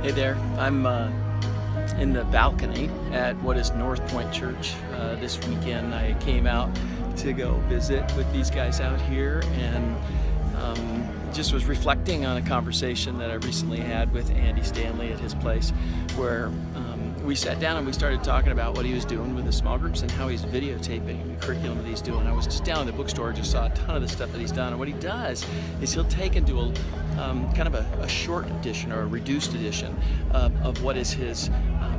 Hey there, I'm in the balcony at what is Northpointe Church. This weekend I came out to go visit with these guys out here and just was reflecting on a conversation that I recently had with Andy Stanley at his place, where we sat down and we started talking about what he was doing with his small groups and how he's videotaping the curriculum that he's doing. I was just down in the bookstore, just saw a ton of the stuff that he's done, and what he does is he'll take and do a kind of a short edition or a reduced edition of what is his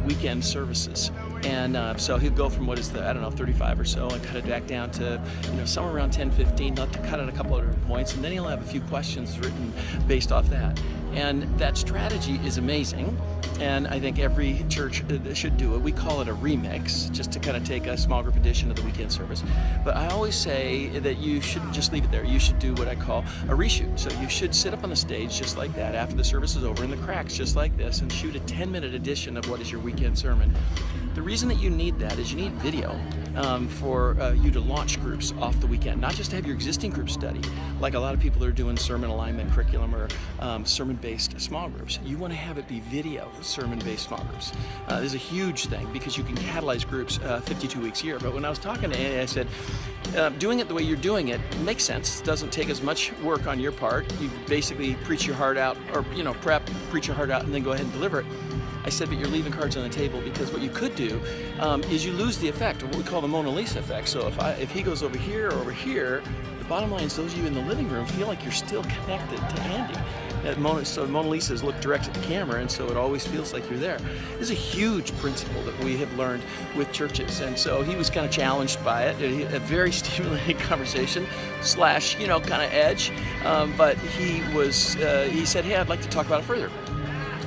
weekend services. And so he'll go from what is the, 35 or so, and cut it back down to, somewhere around 10, 15, not to cut at a couple of different points, and then he'll have a few questions written based off that. And that strategy is amazing, and I think every church should do it. We call it a remix, just to kind of take a small group edition of the weekend service. But I always say that you shouldn't just leave it there. You should do what I call a reshoot. So you should sit up on the stage just like that after the service is over in the cracks just like this and shoot a 10-minute edition of what is your weekend sermon. The reason that you need that is you need video for you to launch groups off the weekend, not just to have your existing group study, like a lot of people are doing sermon alignment curriculum or sermon-based small groups. You want to have it be video sermon-based small groups. This is a huge thing because you can catalyze groups 52 weeks a year. But when I was talking to Andy, I said, doing it the way you're doing it makes sense. It doesn't take as much work on your part. You basically preach your heart out, or preach your heart out and then go ahead and deliver it. I said, but you're leaving cards on the table, because what you could do is you lose the effect, or what we call the Mona Lisa effect. So if he goes over here or over here, the bottom line is those of you in the living room feel like you're still connected to Andy. So Mona Lisa's look direct at the camera, and so it always feels like you're there. This is a huge principle that we have learned with churches, and so he was kind of challenged by it. A very stimulating conversation / kind of edge, but he said, hey, I'd like to talk about it further.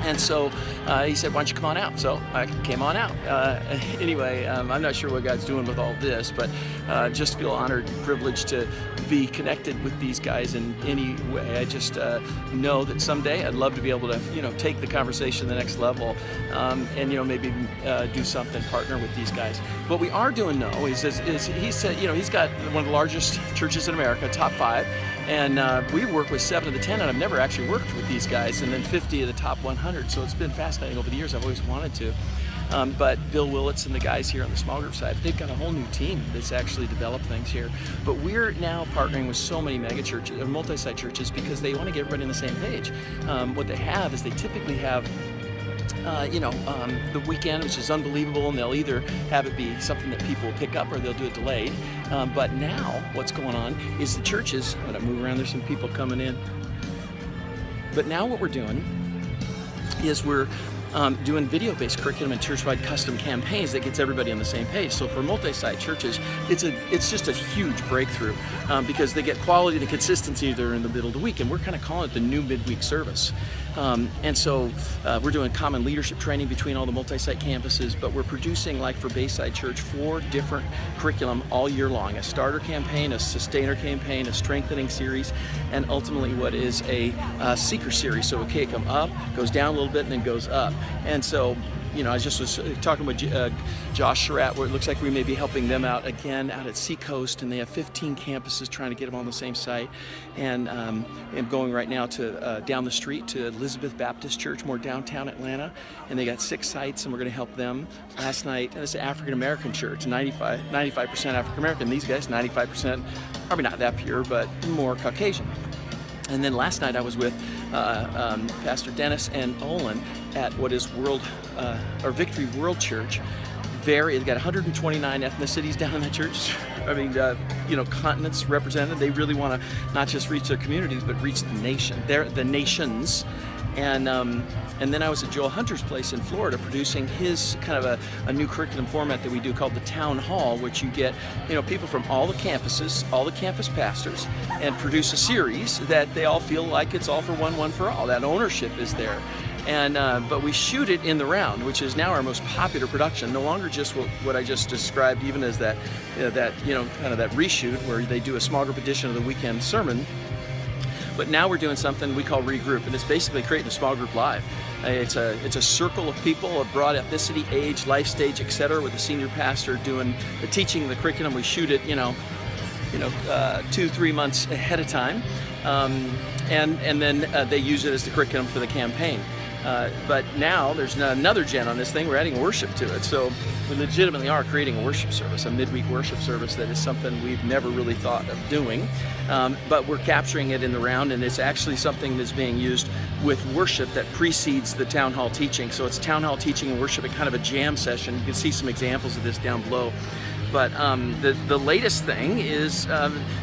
And so he said, why don't you come on out? So I came on out. Anyway, I'm not sure what God's doing with all this, but just feel honored and privileged to be connected with these guys in any way. I just know that someday I'd love to be able to, take the conversation to the next level and, maybe do something, partner with these guys. What we are doing now is he said, he's got one of the largest churches in America, top 5. And we work with 7 of the 10, and I've never actually worked with these guys, and then 50 of the top 100. So it's been fascinating over the years. I've always wanted to. But Bill Willits and the guys here on the small group side, they've got a whole new team that's actually developed things here. But we're now partnering with so many mega churches, or multi-site churches, because they want to get everybody on the same page. What they have is they typically have the weekend, which is unbelievable, and they'll either have it be something that people will pick up or they'll do it delayed. But now what's going on is the churches, when I move around, there's some people coming in. But now what we're doing is we're doing video-based curriculum and church-wide custom campaigns that gets everybody on the same page. So for multi-site churches, it's just a huge breakthrough because they get quality and consistency there in the middle of the week, and we're kind of calling it the new midweek service. And so we're doing common leadership training between all the multi-site campuses, but we're producing, like for Bayside Church, 4 different curriculum all year long: a starter campaign, a sustainer campaign, a strengthening series, and ultimately what is a seeker series. So okay, come up, goes down a little bit, and then goes up. And so, I just was talking with Josh Surratt, where it looks like we may be helping them out again out at Seacoast, and they have 15 campuses trying to get them on the same site. And I'm going right now to down the street to Elizabeth Baptist Church, more downtown Atlanta, and they got 6 sites, and we're going to help them. Last night, and it's an African American church, 95% African American. These guys, 95%, probably not that pure, but more Caucasian. And then last night I was with Pastor Dennis and Olin at what is Victory World Church. They've got 129 ethnicities down in that church. Continents represented. They really want to not just reach their communities, but reach the nation. They're the nations. And then I was at Joel Hunter's place in Florida producing his kind of a new curriculum format that we do called the Town Hall, which you get people from all the campuses, all the campus pastors, and produce a series that they all feel like it's all for one for all. That ownership is there. And but we shoot it in the round, which is now our most popular production. No longer just what I just described, even as that reshoot where they do a small group edition of the weekend sermon. But now we're doing something we call Regroup, and it's basically creating a small group live. It's a circle of people of broad ethnicity, age, life stage, etc., with the senior pastor doing the teaching, the curriculum. We shoot it, 2-3 months ahead of time, and then they use it as the curriculum for the campaign. But now there's another gen on this thing. We're adding worship to it. So we legitimately are creating a worship service, a midweek worship service that is something we've never really thought of doing. But we're capturing it in the round, and it's actually something that's being used with worship that precedes the town hall teaching. So it's town hall teaching and worship in kind of a jam session. You can see some examples of this down below. But the latest thing is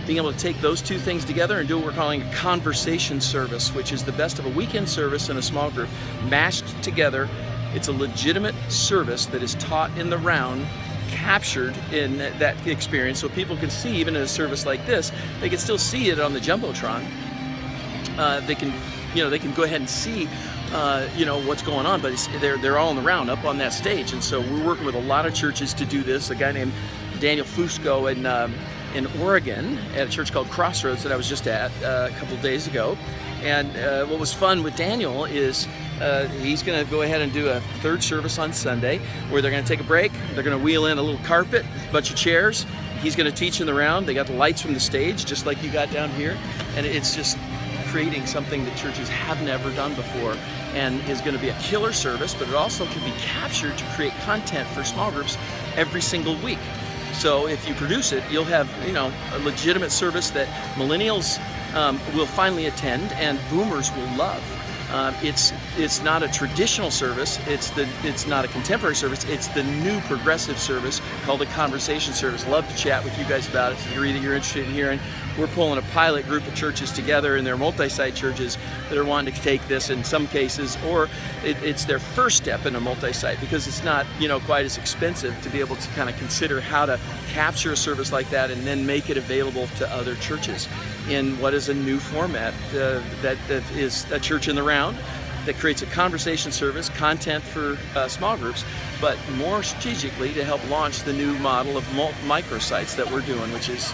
being able to take those two things together and do what we're calling a conversation service, which is the best of a weekend service and a small group mashed together. It's a legitimate service that is taught in the round, captured in that experience, so people can see, even in a service like this, they can still see it on the Jumbotron. They can go ahead and see what's going on, but they're all in the round up on that stage. And so we're working with a lot of churches to do this. A guy named Daniel Fusco in Oregon at a church called Crossroads that I was just at a couple of days ago. And what was fun with Daniel is he's going to go ahead and do a third service on Sunday where they're going to take a break. They're going to wheel in a little carpet, a bunch of chairs. He's going to teach in the round. They got the lights from the stage, just like you got down here. And it's just creating something that churches have never done before, and is going to be a killer service, but it also can be captured to create content for small groups every single week. So if you produce it, you'll have a legitimate service that millennials will finally attend and boomers will love. It's not a traditional service. It's not a contemporary service. It's the new progressive service called a conversation service. Love to chat with you guys about it. If you're interested in hearing, we're pulling a pilot group of churches together, and they're multi-site churches that are wanting to take this in some cases, or it's their first step in a multi-site because it's not quite as expensive to be able to kind of consider how to capture a service like that and then make it available to other churches in what is a new format that is a church in the round that creates a conversation service, content for small groups, but more strategically to help launch the new model of microsites that we're doing, which is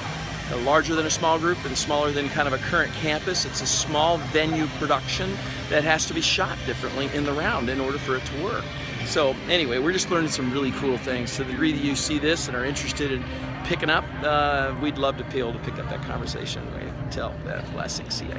larger than a small group and smaller than kind of a current campus. It's a small venue production that has to be shot differently in the round in order for it to work. So anyway, we're just learning some really cool things. To the degree that you see this and are interested in picking up, we'd love to be able to pick up that conversation. Until that last thing, see ya.